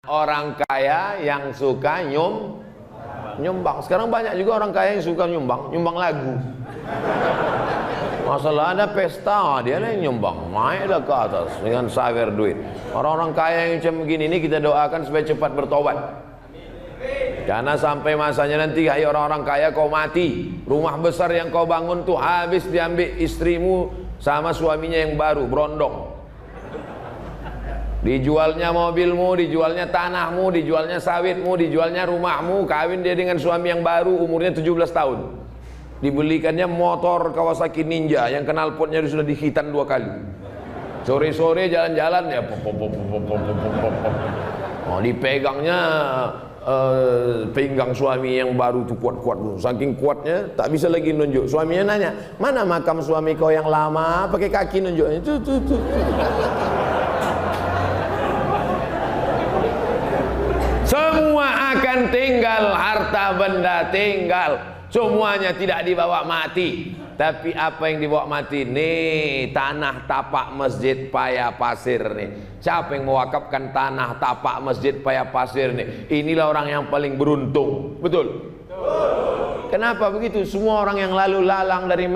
Orang kaya yang suka nyumbang. Sekarang banyak juga orang kaya yang suka nyumbang lagu. Masalah ada pesta, dia lah yang nyumbang, naiklah ke atas dengan sawer duit. Orang-orang kaya yang macam begini ini kita doakan supaya cepat bertobat. Karena sampai masanya nanti, hai orang-orang kaya, kau mati, rumah besar yang kau bangun tuh habis diambil istrimu sama suaminya yang baru, berondong. Dijualnya mobilmu, dijualnya tanahmu, dijualnya sawitmu, dijualnya rumahmu, kawin dia dengan suami yang baru umurnya 17 tahun. Dibelikannya motor Kawasaki Ninja yang knalpotnya sudah dihitan 2 kali. Sore-sore jalan-jalan ya dipegangnya pinggang suami yang baru tuh kuat-kuat. Saking kuatnya tak bisa lagi nunjuk. Suaminya nanya, "Mana makam suami kau yang lama?" Pakai kaki nunjuknya. Tuh. Semua akan tinggal, harta benda tinggal, semuanya tidak dibawa mati. Tapi apa yang dibawa mati? Nih, tanah tapak masjid Paya Pasir nih. Siapa yang mewakafkan tanah tapak masjid Paya Pasir nih? Inilah orang yang paling beruntung. Betul? Kenapa begitu? Semua orang yang lalu lalang dari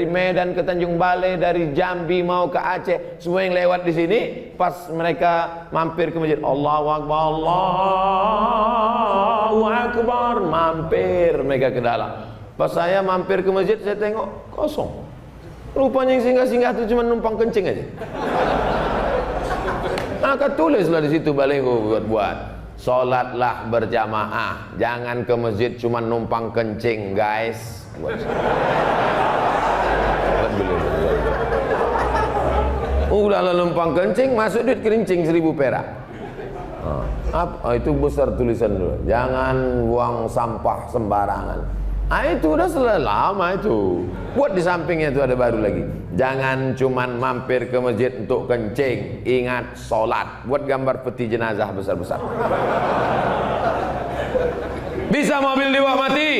Medan ke Tanjung Balai, dari Jambi mau ke Aceh, semua yang lewat di sini, pas mereka mampir ke masjid, Allahu Akbar, Allahu Akbar, mampir mereka ke dalam. Pas saya mampir ke masjid, saya tengok kosong. Rupanya yang singgah-singgah itu cuma numpang kencing aja. Maka tulislah di situ baliho buat sholatlah berjamaah, jangan ke masjid cuma numpang kencing, guys. Udahlah numpang kencing, masuk duit kerincing 1000 perak. Itu besar tulisan dulu. Jangan buang sampah sembarangan. Itu udah lama itu. Buat di sampingnya itu ada baru lagi. Jangan cuman mampir ke masjid untuk kencing, ingat sholat. Buat gambar peti jenazah besar-besar. Bisa mobil dibawa mati?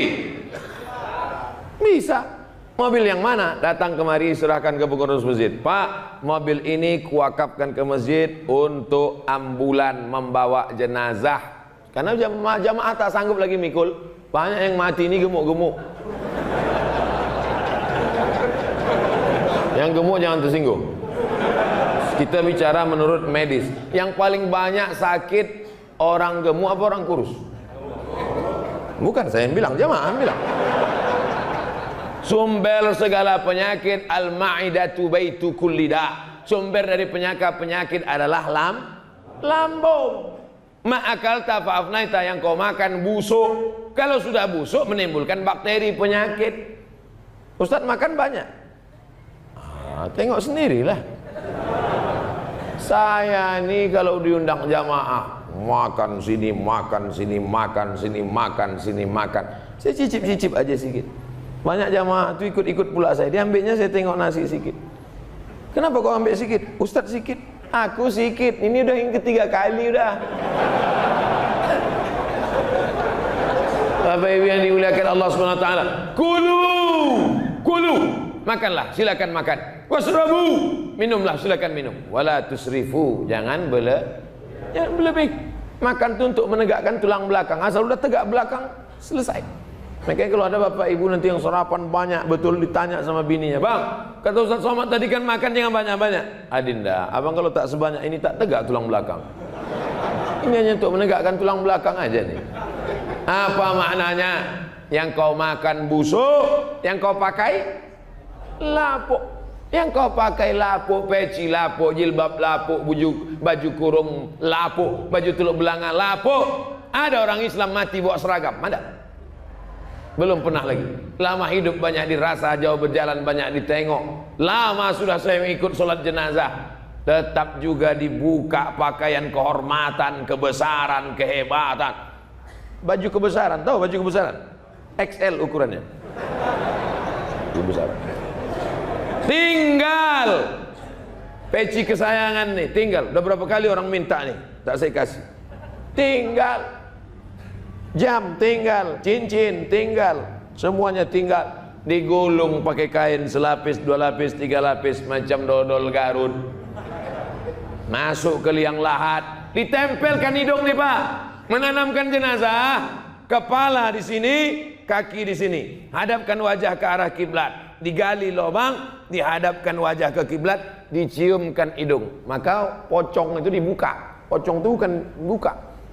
Bisa. Mobil yang mana? Datang kemari, serahkan ke pengurus masjid. Pak, mobil ini kuwakafkan ke masjid untuk ambulan membawa jenazah. Karena jamaah tak sanggup lagi mikul. Banyak yang mati ini gemuk-gemuk. Yang gemuk jangan tersinggung. Kita bicara menurut medis. Yang paling banyak sakit orang gemuk apa orang kurus? Bukan saya yang bilang, jamaah bilang. Sumber segala penyakit al-ma'idatu baitu kulli da. Sumber dari penyakit adalah lambung. Ma'akal tafa'afnaita, yang kau makan busuk. Kalau sudah busuk menimbulkan bakteri penyakit. Ustadz makan banyak. Tengok sendirilah. Saya ini kalau diundang jamaah, makan sini, makan sini, makan sini, makan sini, makan. Saya cicip-cicip aja sedikit. Banyak jamaah itu ikut-ikut pula saya. Dia ambilnya, saya tengok nasi sikit. Kenapa kau ambil sikit? Ustadz sikit. Aku sikit. Ini udah yang ketiga kali udah. Bapak Ibu yang dimuliakan Allah SWT. Kulu. Makanlah, silakan makan. Wasrabu. Minumlah, silakan minum. Wala tusrifu. Jangan berlebih. Makan itu untuk menegakkan tulang belakang. Asal udah tegak belakang, selesai. Makanya kalau ada bapak ibu nanti yang sarapan banyak, betul ditanya sama bininya, "Bang, kata Ustaz Somad tadi kan makan jangan banyak-banyak." Adinda, abang kalau tak sebanyak ini tak tegak tulang belakang. Ini hanya untuk menegakkan tulang belakang aja nih. Apa maknanya? Yang kau makan busuk, yang kau pakai lapuk. Yang kau pakai lapuk, peci lapuk, jilbab lapuk, baju kurung lapuk, baju teluk belanga lapuk. Ada orang Islam mati bawa seragam, ada? Belum pernah lagi. Lama hidup banyak dirasa, jauh berjalan banyak ditengok. Lama sudah saya ikut sholat jenazah, tetap juga dibuka pakaian kehormatan, kebesaran, kehebatan. Baju kebesaran, tahu baju kebesaran? XL ukurannya. Kebesaran. Tinggal peci kesayangan nih, tinggal. Udah berapa kali orang minta nih, tak saya kasih. Tinggal. Jam tinggal, cincin tinggal, semuanya tinggal. Digulung pakai kain selapis, 2 lapis, 3 lapis, macam dodol Garut. Masuk ke liang lahat, ditempelkan hidung nih Pak, menanamkan jenazah, kepala di sini, kaki di sini, hadapkan wajah ke arah kiblat, digali lubang, dihadapkan wajah ke kiblat, diciumkan hidung, maka pocong itu dibuka. Pocong itu kan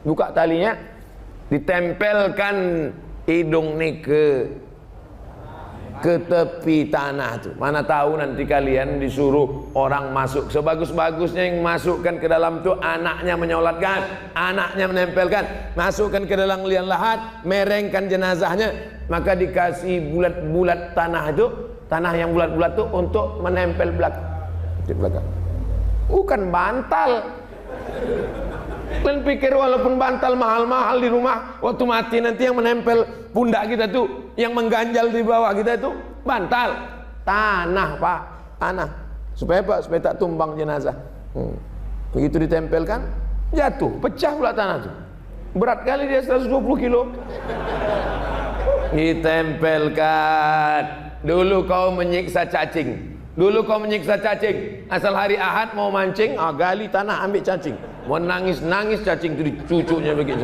buka talinya, ditempelkan hidung nih ke tepi tanah tuh. Mana tahu nanti kalian disuruh orang masuk, sebagus-bagusnya yang masukkan ke dalam tuh anaknya menyolatkan, anaknya menempelkan, masukkan ke dalam liang lahat, merengkan jenazahnya, maka dikasih bulat-bulat tanah itu, tanah yang bulat-bulat tuh untuk menempel belakang. Bukan bantal. Kalian pikir walaupun bantal mahal-mahal di rumah, waktu mati nanti yang menempel pundak kita tuh, yang mengganjal di bawah kita itu bantal, tanah Pak, tanah. Supaya Pak, supaya tak tumbang jenazah. Begitu ditempelkan, jatuh, pecah pula tanah tuh. Berat kali dia 120 kilo. Ditempelkan. Dulu kau menyiksa cacing. Dulu kau menyiksa cacing, asal hari Ahad mau mancing, gali tanah ambil cacing, mau nangis cacing itu dicucuknya begitu.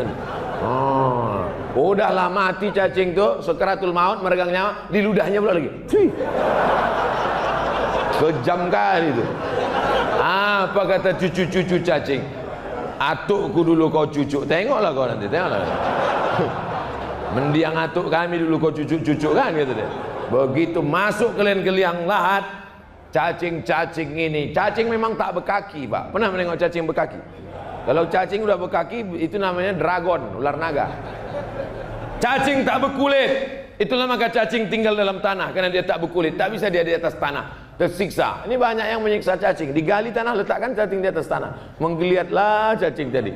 Udahlah mati cacing tuh, sekaratul maut, meregang nyawa, di ludahnya pula lagi. Kejam kali itu. Apa kata cucu-cucu cacing? Atukku dulu kau cucuk, tengoklah kau nanti, tengoklah. Mendiang atuk kami dulu kau cucuk-cucuk kan gitu deh. Begitu masuk kalian ke liang lahat, cacing-cacing ini, cacing memang tak berkaki Pak. Pernah menengok cacing berkaki? Kalau cacing udah berkaki, itu namanya dragon, ular naga. Cacing tak berkulit, itulah maka cacing tinggal dalam tanah, karena dia tak berkulit, tak bisa dia di atas tanah, tersiksa. Ini banyak yang menyiksa cacing, digali tanah, letakkan cacing di atas tanah, menggeliatlah cacing tadi.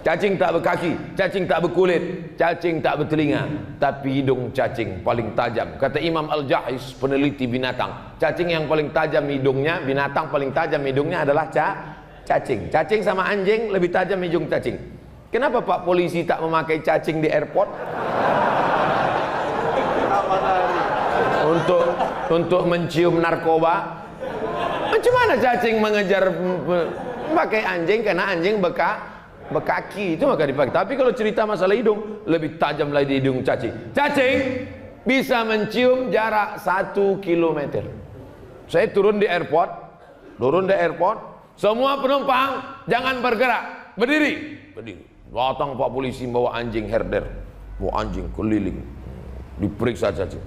Cacing tak berkaki, cacing tak berkulit, cacing tak bertelinga, tapi hidung cacing paling tajam. Kata Imam Al-Jahis, peneliti binatang, cacing yang paling tajam hidungnya, binatang paling tajam hidungnya adalah cacing. Cacing sama anjing lebih tajam hidung cacing. Kenapa Pak polisi tak memakai cacing di airport? Untuk mencium narkoba. Macam mana cacing mengejar pakai anjing, karena anjing berkaki itu maka dipakai. Tapi kalau cerita masalah hidung, lebih tajam lagi di hidung cacing. Cacing bisa mencium jarak 1 kilometer. Saya turun di airport, semua penumpang jangan bergerak, berdiri. Datang Pak polisi bawa anjing herder, bawa anjing keliling, diperiksa cacing,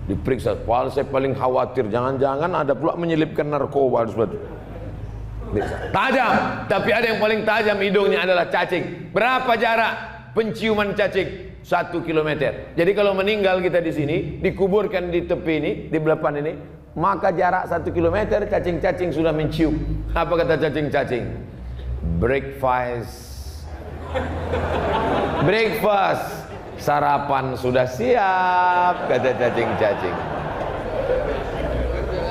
diperiksa. Saya paling khawatir jangan-jangan ada pula menyelipkan narkoba di sebelah. Tajam, tapi ada yang paling tajam hidungnya adalah cacing. Berapa jarak penciuman cacing? 1 kilometer. Jadi kalau meninggal kita di sini, dikuburkan di tepi ini, di belapan ini, maka jarak 1 kilometer cacing-cacing sudah mencium. Apa kata cacing-cacing? Breakfast, sarapan sudah siap, kata cacing-cacing.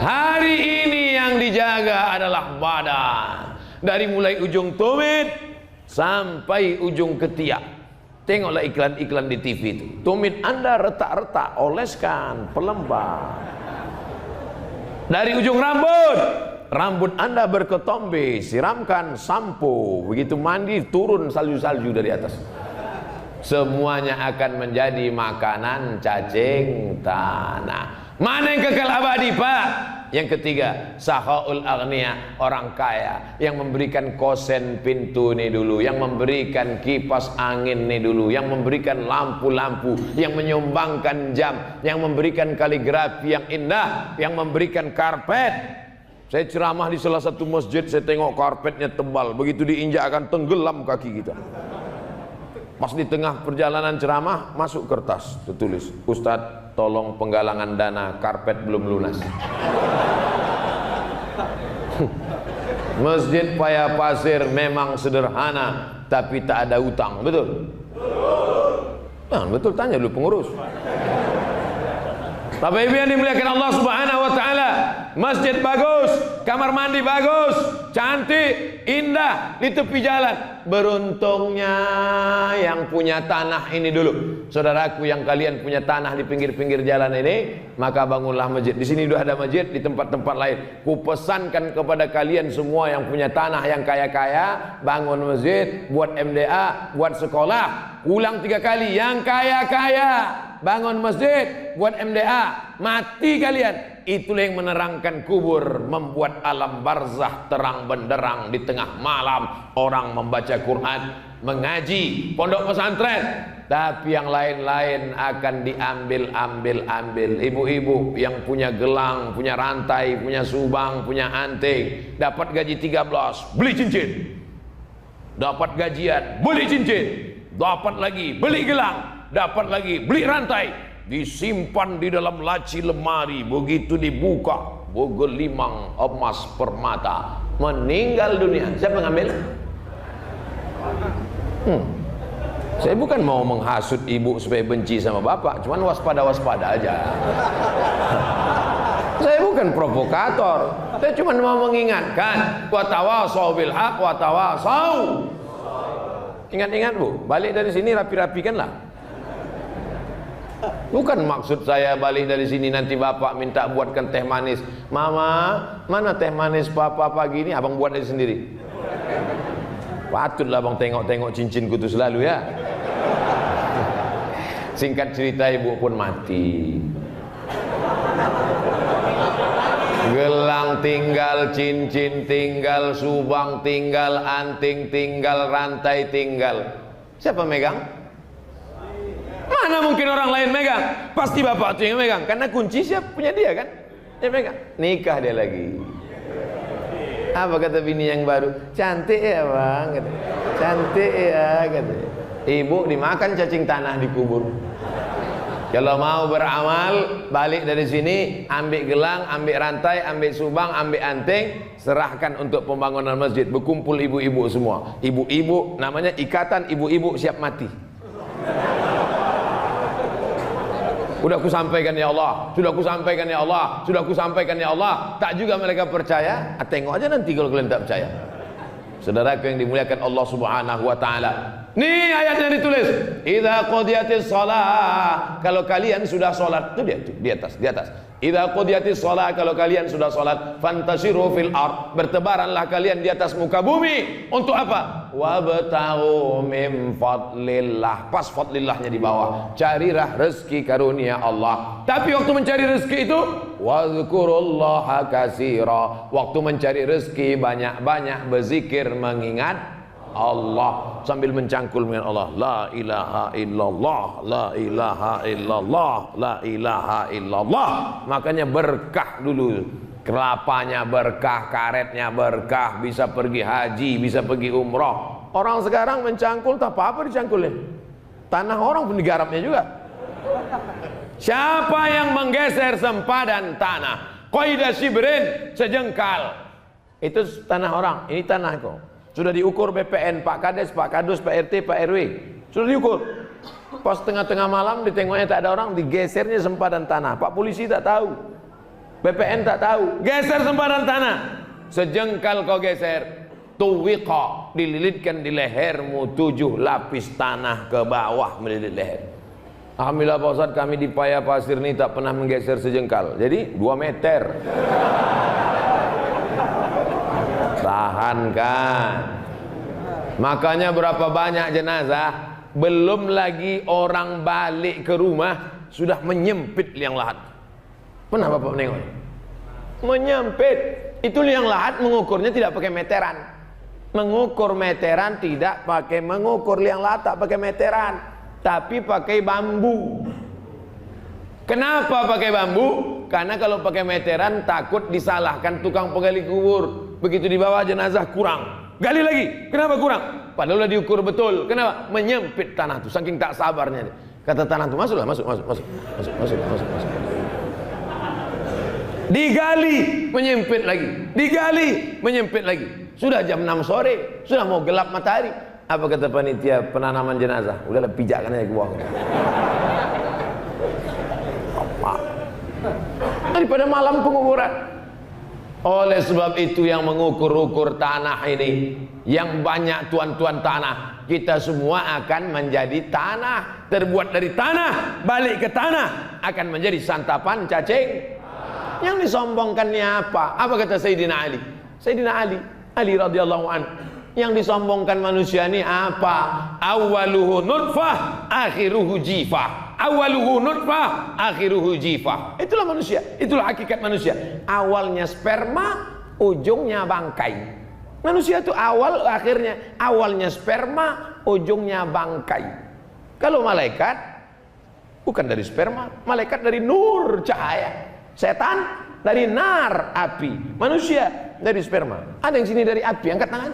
Hari ini yang dijaga adalah badan, dari mulai ujung tumit sampai ujung ketiak. Tengoklah iklan-iklan di TV itu. Tumit Anda retak-retak, oleskan pelembab. Dari ujung rambut Anda berketombe, siramkan sampo. Begitu mandi turun salju-salju dari atas. Semuanya akan menjadi makanan cacing tanah. Mana yang kekal abadi Pak? Yang ketiga, sahaul aghnia, orang kaya yang memberikan kosen pintu ini dulu, yang memberikan kipas angin ini dulu, yang memberikan lampu-lampu, yang menyumbangkan jam, yang memberikan kaligrafi yang indah, yang memberikan karpet. Saya ceramah di salah satu masjid, saya tengok karpetnya tebal, begitu diinjak akan tenggelam kaki kita. Pas di tengah perjalanan ceramah, masuk kertas tertulis, Ustadz tolong penggalangan dana, karpet belum lunas. Masjid Paya Pasir memang sederhana, tapi tak ada utang, betul? Betul, tanya dulu pengurus. Bapak Ibu yang dimuliakan Allah Subhanahu wa taala, masjid bagus, kamar mandi bagus, cantik, indah di tepi jalan. Beruntungnya yang punya tanah ini dulu. Saudaraku yang kalian punya tanah di pinggir-pinggir jalan ini, maka bangunlah masjid. Di sini sudah ada masjid, di tempat-tempat lain. Kupesankan kepada kalian semua yang punya tanah yang kaya-kaya, bangun masjid, buat MDA, buat sekolah. Ulang 3 kali, yang kaya-kaya bangun masjid, buat MDA, mati kalian. Itulah yang menerangkan kubur, membuat alam barzah terang benderang. Di tengah malam orang membaca Quran, mengaji, pondok pesantren. Tapi yang lain-lain akan diambil. Ibu-ibu yang punya gelang, punya rantai, punya subang, punya anting, dapat gaji 13, beli cincin. Dapat gajian, beli cincin. Dapat lagi, beli gelang. Dapat lagi, beli rantai. Disimpan di dalam laci lemari. Begitu dibuka, begelimang emas permata. Meninggal dunia. Siapa ngambil? Saya bukan mau menghasut ibu supaya benci sama bapak, cuman waspada-waspada aja. Saya bukan provokator. Saya cuma mau mengingatkan. Wa tawasau bil haq wa tawasau. Ingat-ingat Bu, balik dari sini rapi-rapikanlah. Bukan maksud saya balik dari sini nanti bapak minta buatkan teh manis. Mama, mana teh manis papa pagi ini? Abang buat dari sendiri. Patutlah abang tengok-tengok cincinku itu selalu ya. Singkat cerita ibu pun mati. Gelang tinggal, cincin tinggal, subang tinggal, anting tinggal, rantai tinggal. Siapa megang? Mana mungkin orang lain megang? Pasti bapak itu yang megang. Karena kunci siapa punya dia kan? Dia megang. Nikah dia lagi. Apa kata bini yang baru? Cantik ya bang, kata. Cantik ya, kata. Ibu dimakan cacing tanah di kubur. Kalau mau beramal, balik dari sini, ambil gelang, ambil rantai, ambil subang, ambil anting, serahkan untuk pembangunan masjid. Berkumpul ibu-ibu semua. Ibu-ibu, namanya ikatan ibu-ibu siap mati. Sudah aku sampaikan ya Allah, sudah aku sampaikan ya Allah, sudah aku sampaikan ya Allah. Tak juga mereka percaya. Tengok aja nanti kalau kalian tak percaya. Saudaraku yang dimuliakan Allah Subhanahu wa taala. Nih ayatnya ditulis. Idza qodiyatis shalah. Kalau kalian sudah salat, itu dia tuh, di atas. Idza qodiyatis shalah, kalau kalian sudah salat, fantasiru fil ard. Bertebaranlah kalian di atas muka bumi. Untuk apa? Wabtaghu min fadlillah. Pas fadlillahnya di bawah. Carilah rezeki karunia Allah. Tapi waktu mencari rezeki itu, wazkurullaha katsira. Waktu mencari rezeki banyak-banyak berzikir mengingat Allah sambil mencangkul dengan Allah. La ilaha illallah, la ilaha illallah, la ilaha illallah. Makanya berkah dulu. Kelapanya berkah, karetnya berkah, bisa pergi haji, bisa pergi umroh. Orang sekarang mencangkul tak apa-apa dicangkulnya. Tanah orang pun digarapnya juga. Siapa yang menggeser sempadan tanah? Qaidah shibrin, sejengkal. Itu tanah orang, ini tanahku. Sudah diukur BPN, Pak Kades, Pak Kadus, Pak RT, Pak RW. Sudah diukur. Pas tengah-tengah malam ditengoknya tak ada orang, digesernya sempadan tanah. Pak polisi tak tahu. BPN tak tahu. Geser sempadan tanah. Sejengkal kau geser. Tuwiqa, dililitkan di lehermu 7 lapis tanah ke bawah melilit leher. Alhamdulillah Pak Ustadz, kami di Paya Pasir ini tak pernah menggeser sejengkal. Jadi 2 meter. Tahankan. Makanya berapa banyak jenazah belum lagi orang balik ke rumah sudah menyempit liang lahat. Pernah Bapak menengok? Menyempit. Itu liang lahat mengukurnya tidak pakai meteran. Mengukur meteran tidak pakai, mengukur liang lahat tak pakai meteran, tapi pakai bambu. Kenapa pakai bambu? Karena kalau pakai meteran takut disalahkan tukang penggali kubur. Begitu di bawah jenazah kurang, gali lagi. Kenapa kurang? Padahal sudah diukur betul. Kenapa? Menyempit tanah itu, saking tak sabarnya. Kata tanah itu, masuklah, masuk. Digali, menyempit lagi. Digali, menyempit lagi. Sudah jam 6 sore, sudah mau gelap matahari. Apa kata panitia penanaman jenazah? Udahlah, pijakkan aja ke bawah. Apa? Daripada malam penguburan. Oleh sebab itu yang mengukur-ukur tanah ini, yang banyak tuan-tuan tanah, kita semua akan menjadi tanah, terbuat dari tanah, balik ke tanah, akan menjadi santapan cacing. Yang disombongkannya apa? Apa kata Sayyidina Ali? Sayyidina Ali radhiyallahu anhu, yang disombongkan manusia ini apa? Awaluhu nutfah, akhiruhu jifah. Awaluhu nutfah, akhiruhu jifah. Itulah manusia, itulah hakikat manusia. Awalnya sperma, ujungnya bangkai. Manusia itu awal akhirnya, awalnya sperma, ujungnya bangkai. Kalau malaikat bukan dari sperma, malaikat dari nur cahaya. Setan dari nar api, manusia dari sperma. Ada yang sini dari api, angkat tangan.